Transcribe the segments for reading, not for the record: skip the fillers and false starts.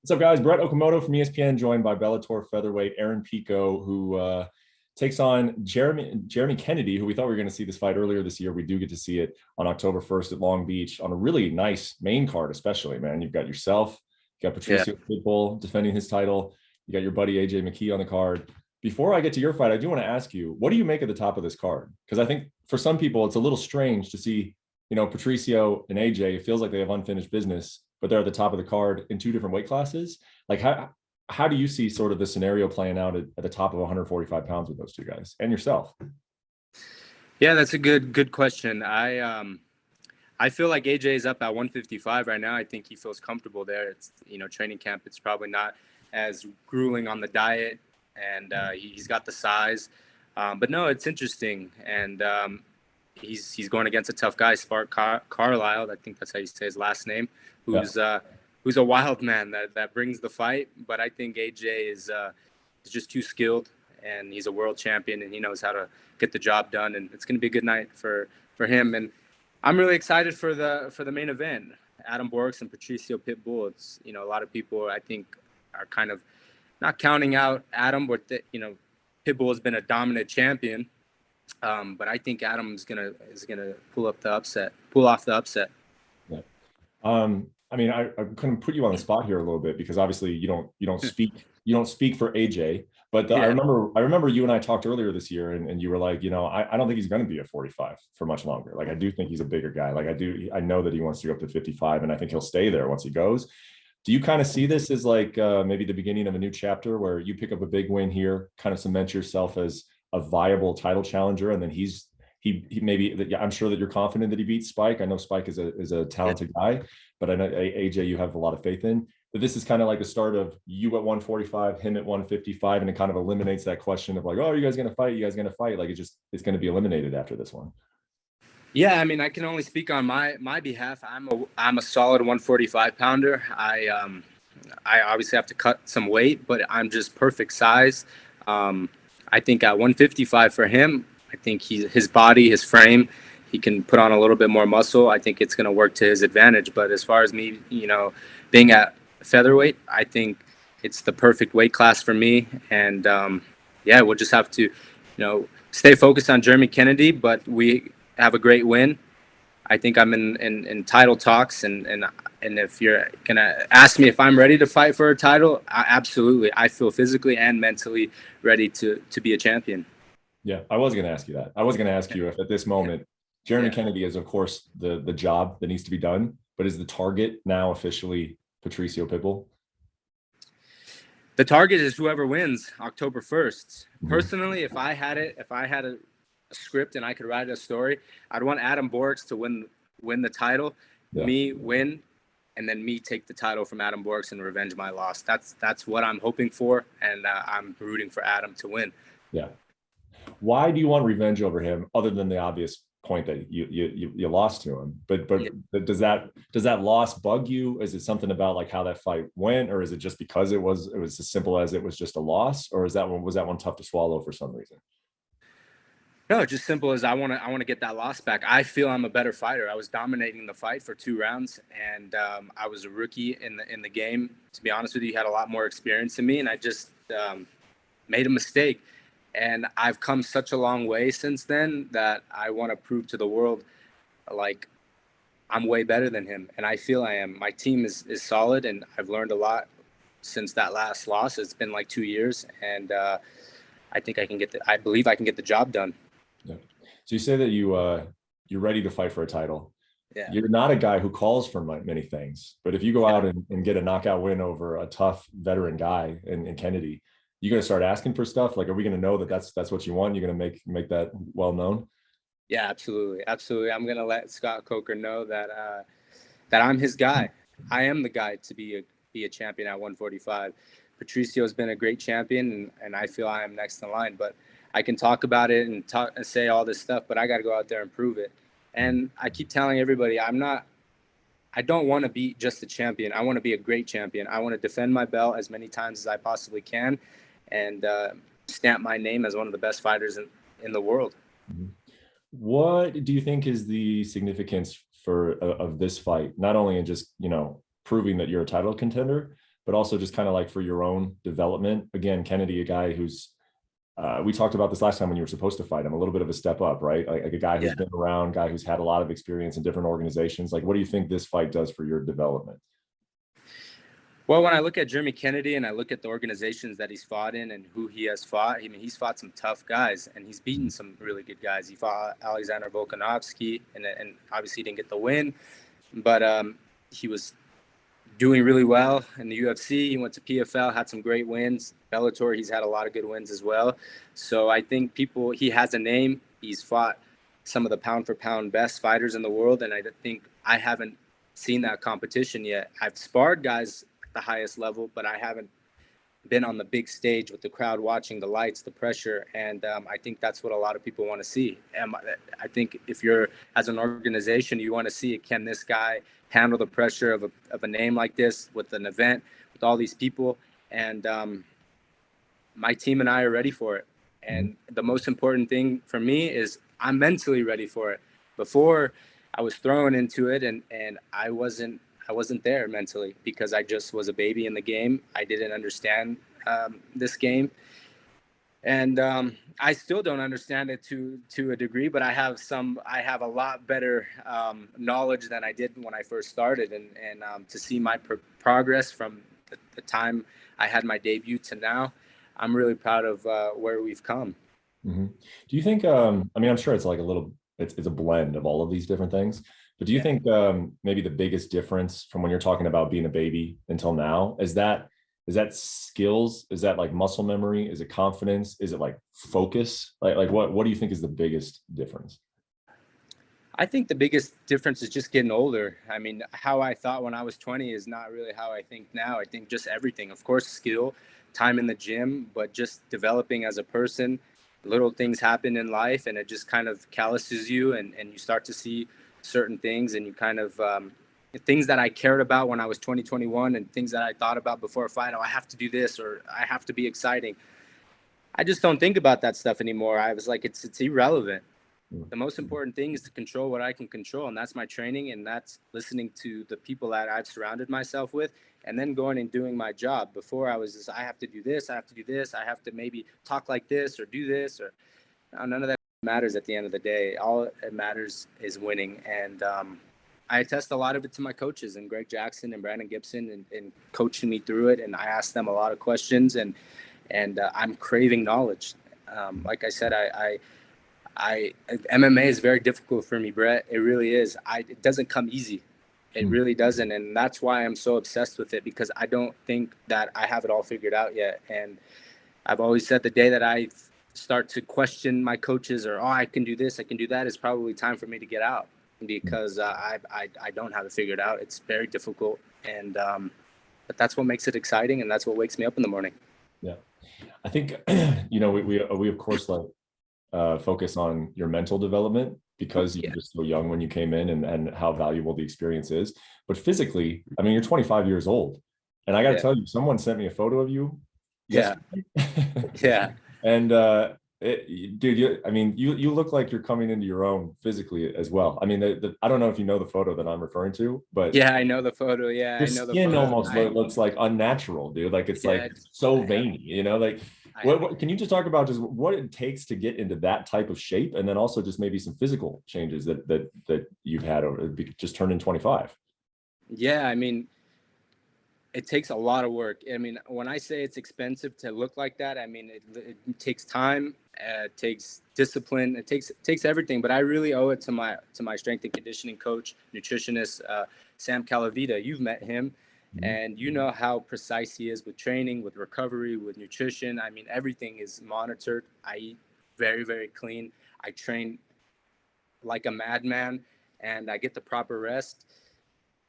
What's up, guys? Brett Okamoto from ESPN, joined by Bellator featherweight Aaron Pico, who takes on Jeremy Kennedy, who we thought we were going to see this fight earlier this year. We do get to see it on October 1st at Long Beach on a really nice main card, especially, man. You've got yourself, you got Yeah. Patricio Pitbull defending his title, you got your buddy AJ McKee on the card. Before I get to your fight, I do want to ask you, what do you make at the top of this card? Because I think for some people, it's a little strange to see, Patricio and AJ. It feels like they have unfinished business, but they're at the top of the card in two different weight classes. Like how do you see sort of the scenario playing out at the top of 145 pounds with those two guys and yourself? Yeah, that's a good question. I feel like AJ is up at 155 right now. I think he feels comfortable there. It's training camp. It's probably not as grueling on the diet, and he's got the size. But no, it's interesting, and he's going against a tough guy, Spike Carlyle. I think that's how you say his last name. Who's Yeah. who's a wild man that brings the fight. But I think AJ is just too skilled, and he's a world champion, and he knows how to get the job done. And it's going to be a good night for him. And I'm really excited for the main event. Adam Borics and Patricio Pitbull. It's a lot of people I think are kind of not counting out Adam, but Pitbull has been a dominant champion. But I think Adam is gonna pull off the upset. Yeah. I mean, I kind of put you on the spot here a little bit because obviously you don't speak for AJ, but I Yeah. remember you and I talked earlier this year, and you were like, I don't think he's going to be a 45 for much longer. Like I do think he's a bigger guy. Like I know that he wants to go up to 55, and I think he'll stay there once he goes. Do you kind of see this as like maybe the beginning of a new chapter where you pick up a big win here, kind of cement yourself as a viable title challenger, and then he maybe, yeah, I'm sure that you're confident that he beats Spike. I know Spike is a Yeah. talented guy, but I know AJ you have a lot of faith in. But this is kind of like the start of you at 145, him at 155, and it kind of eliminates that question of like, oh, are you guys going to fight? You guys going to fight? Like it's going to be eliminated after this one. Yeah, I mean, I can only speak on my behalf. I'm a solid 145 pounder. I obviously have to cut some weight, but I'm just perfect size. I think at 155 for him, I think his body, his frame, he can put on a little bit more muscle. I think it's going to work to his advantage. But as far as me, being at featherweight, I think it's the perfect weight class for me. And yeah, we'll just have to, stay focused on Jeremy Kennedy, but we have a great win. I think I'm in title talks, and if you're gonna ask me if I'm ready to fight for a title, absolutely. I feel physically and mentally ready to be a champion. Yeah, I was going to ask you that. I was going to ask you if at this moment, Jeremy Yeah. Kennedy is, of course, the job that needs to be done, but is the target now officially Patricio Pitbull? The target is whoever wins October 1st. Mhm. Personally, if I had a script and I could write a story, I'd want Adam Borics to win the title, Yeah, me win, and then me take the title from Adam Borics and revenge my loss. That's what I'm hoping for, and I'm rooting for Adam to win. yeah. Why do you want revenge over him, other than the obvious point that you lost to him? But Yeah. does that loss bug you? Is it something about like how that fight went, or is it just because it was as simple as it was just a loss, or is that one was that one tough to swallow for some reason? No, just simple as I want to get that loss back. I feel I'm a better fighter. I was dominating the fight for 2 rounds, and I was a rookie in the game. To be honest with you, had a lot more experience than me, and I just made a mistake. And I've come such a long way since then that I want to prove to the world, like, I'm way better than him, and I feel I am. My team is solid, and I've learned a lot since that last loss. It's been like 2 years, and I think I believe I can get the job done. Yeah. So you say that you're ready to fight for a title. Yeah. You're not a guy who calls for many things, but if you go out and get a knockout win over a tough veteran guy in Kennedy, you going to start asking for stuff? Like, are we going to know that that's what you want? You're going to make that well known? Yeah, absolutely, absolutely. I'm gonna let Scott Coker know that I'm his guy. I am the guy to be a champion at 145. Patricio's been a great champion, and I feel I am next in line. But I can talk about it and talk and say all this stuff, but I got to go out there and prove it. And I keep telling everybody, I'm not. I don't want to be just a champion. I want to be a great champion. I want to defend my belt as many times as I possibly can, and stamp my name as one of the best fighters in the world. Mhm. What do you think is the significance of this fight? Not only in just proving that you're a title contender, but also just kind of like for your own development. Again, Kennedy, a guy who's we talked about this last time when you were supposed to fight him, a little bit of a step up, right? Like a guy who's been around, guy who's had a lot of experience in different organizations. Like, what do you think this fight does for your development? Well, when I look at Jeremy Kennedy and I look at the organizations that he's fought in and who he has fought, I mean, he's fought some tough guys and he's beaten some really good guys. He fought Alexander Volkanovski and obviously didn't get the win, but he was doing really well in the UFC. He went to PFL, had some great wins. Bellator, he's had a lot of good wins as well. So I think he has a name. He's fought some of the pound for pound best fighters in the world. And I think I haven't seen that competition yet. I've sparred guys at the highest level, but I haven't been on the big stage with the crowd watching, the lights, the pressure. And I think that's what a lot of people want to see. And I think if you're, as an organization, you want to see, can this guy handle the pressure of a name like this with an event, with all these people? And my team and I are ready for it. And the most important thing for me is I'm mentally ready for it. Before, I was thrown into it and I wasn't there mentally because I just was a baby in the game. I didn't understand this game. And I still don't understand it to a degree, but I have a lot better knowledge than I did when I first started. And to see my progress from the time I had my debut to now, I'm really proud of where we've come. Mm-hmm. Do you think, I mean, I'm sure it's like it's a blend of all of these different things, but do you think maybe the biggest difference from when you're talking about being a baby until now is that skills? Is that like muscle memory? Is it confidence? Is it like focus? Like what do you think is the biggest difference? I think the biggest difference is just getting older. I mean, how I thought when I was 20 is not really how I think now. I think just everything, of course, skill, time in the gym, but just developing as a person. Little things happen in life and it just kind of calluses you and you start to see certain things and you kind of things that I cared about when I was 21 and things that I thought about before a fight. Oh, I have to do this or I have to be exciting. I just don't think about that stuff anymore. I was like, it's irrelevant. The most important thing is to control what I can control. And that's my training. And that's listening to the people that I've surrounded myself with and then going and doing my job. Before I was just, I have to do this. I have to do this. I have to maybe talk like this or do this or none of that matters at the end of the day. All it matters is winning. And I attest a lot of it to my coaches and Greg Jackson and Brandon Gibson and coaching me through it. And I asked them a lot of questions and I'm craving knowledge. Like I said, MMA is very difficult for me, Brett. It really is. It doesn't come easy. It really doesn't. And that's why I'm so obsessed with it because I don't think that I have it all figured out yet. And I've always said the day that I start to question my coaches or, I can do this, I can do that, is probably time for me to get out because I don't have it figured out. It's very difficult. And but that's what makes it exciting. And that's what wakes me up in the morning. Yeah. I think, we of course, like, focus on your mental development because you were just so young when you came in and how valuable the experience is. But physically, I mean, you're 25 years old. And I got to tell you, someone sent me a photo of you. Yesterday. Yeah. And dude, you look like you're coming into your own physically as well. I mean, I don't know if you know the photo that I'm referring to, but yeah, I know the photo. Yeah, your I know the skin photo. almost looks like unnatural, dude. Like it's like so veiny, like. What can you just talk about just what it takes to get into that type of shape, and then also just maybe some physical changes that you've had just turning 25? Yeah, I mean, it takes a lot of work. I mean, when I say it's expensive to look like that, I mean it takes time, it takes discipline, it takes everything. But I really owe it to my strength and conditioning coach, nutritionist, Sam Calavita. You've met him. And you know how precise he is with training, with recovery, with nutrition. I mean, everything is monitored. I eat very, very clean. I train like a madman and I get the proper rest.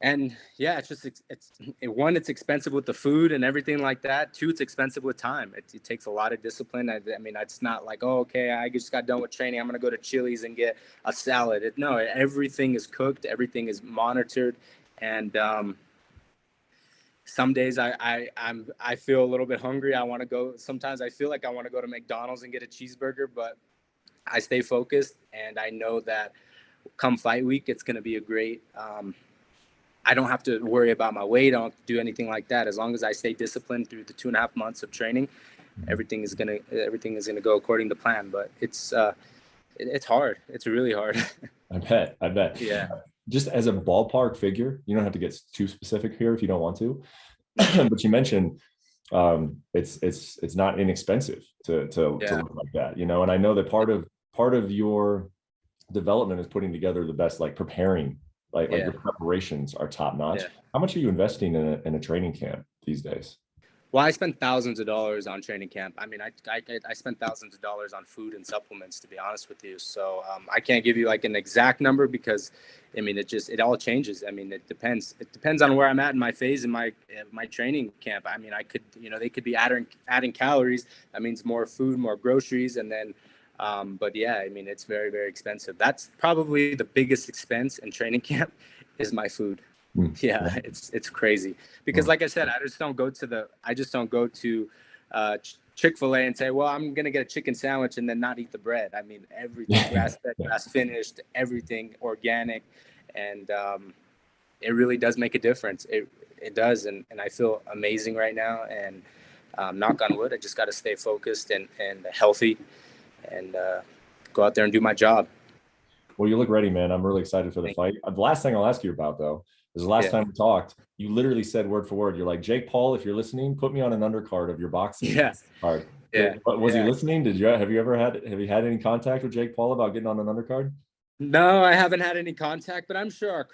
And yeah, it's expensive with the food and everything like that. Two, it's expensive with time. It takes a lot of discipline. I mean, it's not like, okay, I just got done with training, I'm going to go to Chili's and get a salad. No, everything is cooked. Everything is monitored. And, some days I feel a little bit hungry. I want to go. Sometimes I feel like I want to go to McDonald's and get a cheeseburger, but I stay focused and I know that come fight week, it's going to be a great I don't have to worry about my weight. I don't have to do anything like that. As long as I stay disciplined through the 2.5 months of training, everything is gonna go according to plan. But it's hard. It's really hard. I bet. Yeah. Just as a ballpark figure, you don't have to get too specific here if you don't want to, but you mentioned it's not inexpensive to look like that, you know. And I know that part of your development is putting together the best, like preparing, like your preparations are top notch. Yeah. How much are you investing in a training camp these days? Well, I spend thousands of dollars on training camp. I mean, I spend thousands of dollars on food and supplements, to be honest with you. So I can't give you like an exact number because, I mean, it all changes. I mean, it depends. It depends on where I'm at in my phase in my training camp. I mean, I could, they could be adding calories. That means more food, more groceries, and then. But yeah, I mean, it's very, very expensive. That's probably the biggest expense in training camp is my food. Yeah, it's crazy because, like I said, I just don't go to Chick-fil-A and say, well, I'm gonna get a chicken sandwich and then not eat the bread. I mean, everything grass-fed, grass-finished, everything organic, and it really does make a difference. It does, and I feel amazing right now. And knock on wood, I just got to stay focused and healthy, and go out there and do my job. Well, you look ready, man. I'm really excited for the fight. The last thing I'll ask you about, though, is the last time we talked, you literally said word for word, you're like, Jake Paul, if you're listening, put me on an undercard of your boxing card. Yeah. Was he listening? Have you had any contact with Jake Paul about getting on an undercard? No, I haven't had any contact, but I'm sure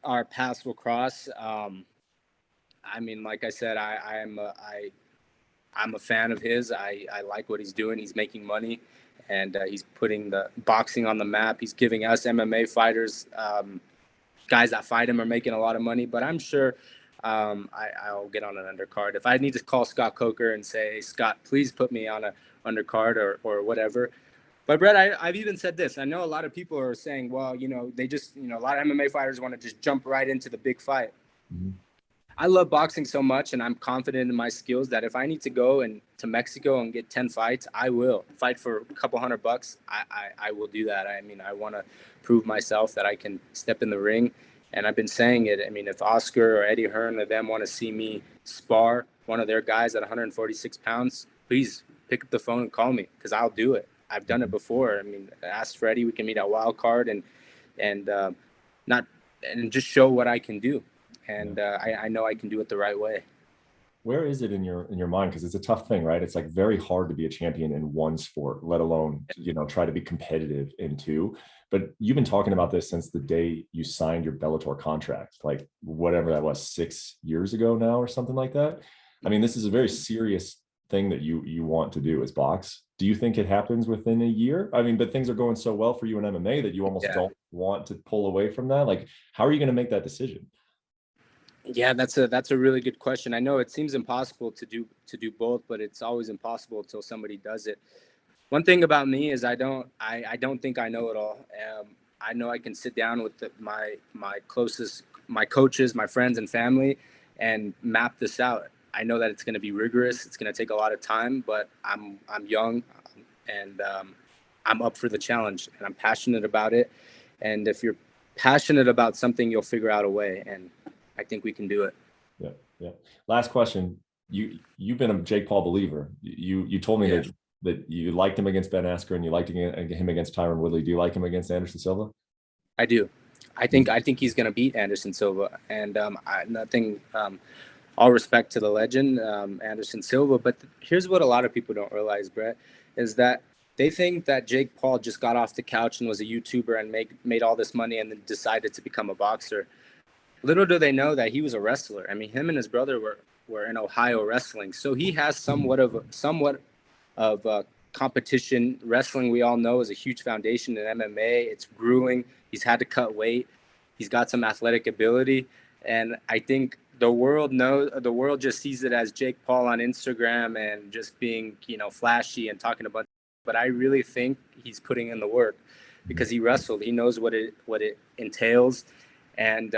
our paths will cross. I mean, like I said, I'm a fan of his. I like what he's doing. He's making money, and he's putting the boxing on the map. He's giving us MMA fighters, guys that fight him are making a lot of money. But I'm sure I'll get on an undercard. If I need to call Scott Coker and say, Scott, please put me on an undercard or whatever. But Brett, I've even said this. I know a lot of people are saying, well, they just, a lot of MMA fighters want to just jump right into the big fight. Mm-hmm. I love boxing so much, and I'm confident in my skills that if I need to go to Mexico and get 10 fights, I will fight for a couple $100. I will do that. I mean, I want to prove myself that I can step in the ring, and I've been saying it. I mean, if Oscar or Eddie Hearn or them want to see me spar one of their guys at 146 pounds, please pick up the phone and call me, because I'll do it. I've done it before. I mean, ask Freddie. We can meet at Wild Card and just show what I can do. And I know I can do it the right way. Where is it in your mind? Because it's a tough thing, right? It's like very hard to be a champion in one sport, let alone, try to be competitive in two. But you've been talking about this since the day you signed your Bellator contract, like whatever that was, 6 years ago now or something like that. I mean, this is a very serious thing that you want to do as box. Do you think it happens within a year? I mean, but things are going so well for you in MMA that you almost don't want to pull away from that. Like, how are you going to make that decision? Yeah, that's a really good question. I know it seems impossible to do both, but it's always impossible until somebody does it. One thing about me is I don't think I know it all. I know I can sit down with my closest, my coaches, my friends and family, and map this out. I know that it's going to be rigorous. It's going to take a lot of time, but I'm young, and I'm up for the challenge, and I'm passionate about it. And if you're passionate about something, you'll figure out a way. And I think we can do it. Yeah. Last question. You've been a Jake Paul believer. You told me that you liked him against Ben Askren, you liked him against Tyron Woodley. Do you like him against Anderson Silva? I do. I think he's going to beat Anderson Silva. And all respect to the legend, Anderson Silva. But here's what a lot of people don't realize, Brett, is that they think that Jake Paul just got off the couch and was a YouTuber and made all this money and then decided to become a boxer. Little do they know that he was a wrestler. I mean, him and his brother were in Ohio wrestling, so he has somewhat of competition. Wrestling, we all know, is a huge foundation in MMA. It's grueling. He's had to cut weight. He's got some athletic ability, and I think the world just sees it as Jake Paul on Instagram and just being flashy and talking about. But I really think he's putting in the work because he wrestled. He knows what it entails, and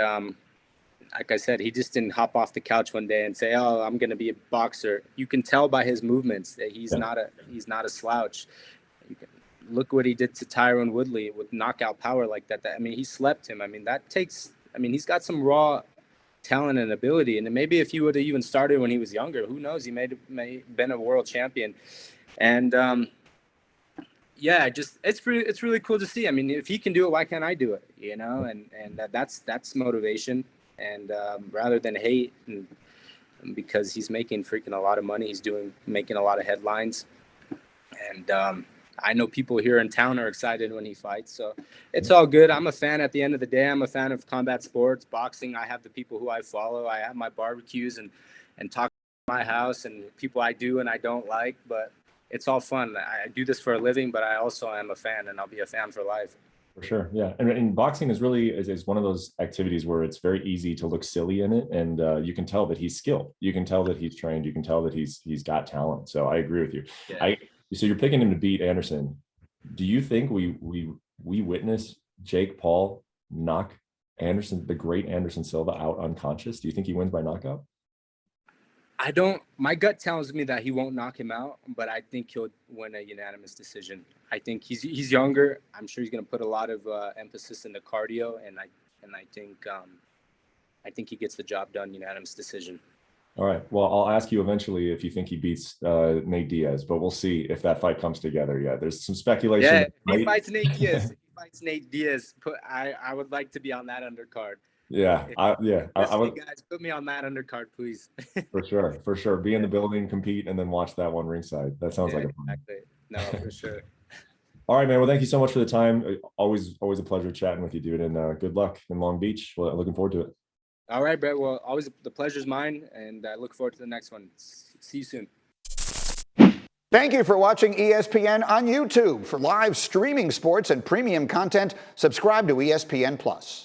like I said, he just didn't hop off the couch one day and say, "Oh, I'm going to be a boxer." You can tell by his movements that he's not a slouch. You can look what he did to Tyron Woodley with knockout power like that. I mean, he slept him. I mean, he's got some raw talent and ability. And maybe if he would have even started when he was younger, who knows? He may have been a world champion. And yeah, it's really cool to see. I mean, if he can do it, why can't I do it? You know, and that's motivation. And rather than hate, and because he's making freaking a lot of money, he's making a lot of headlines, and I know people here in town are excited when he fights, so it's all good. I'm a fan. At the end of the day, I'm a fan of combat sports, boxing. I have the people who I follow. I have my barbecues and talk at my house, and people I do and I don't like, but it's all fun. I do this for a living, but I also am a fan, and I'll be a fan for life. For sure, yeah. And boxing is really is one of those activities where it's very easy to look silly in it, and you can tell that he's skilled. You can tell that he's trained. You can tell that he's got talent. So I agree with you. Yeah. So you're picking him to beat Anderson. Do you think we witness Jake Paul knock Anderson, the great Anderson Silva, out unconscious? Do you think he wins by knockout? I don't. My gut tells me that he won't knock him out, but I think he'll win a unanimous decision. I think he's younger. I'm sure he's going to put a lot of emphasis into cardio, and I think he gets the job done. Unanimous decision. All right. Well, I'll ask you eventually if you think he beats Nate Diaz, but we'll see if that fight comes together. Yeah, there's some speculation. Yeah, if he fights Nate Diaz, I would like to be on that undercard. Yeah, I would. Guys, put me on that undercard, please. For sure. Be in the building, compete, and then watch that one ringside. That sounds like a fun. Exactly. No, for sure. All right, man. Well, thank you so much for the time. Always a pleasure chatting with you, dude. And good luck in Long Beach. Well, looking forward to it. All right, Brett. Well, always the pleasure's mine, and I look forward to the next one. See you soon. Thank you for watching ESPN on YouTube. For live streaming sports and premium content, subscribe to ESPN+.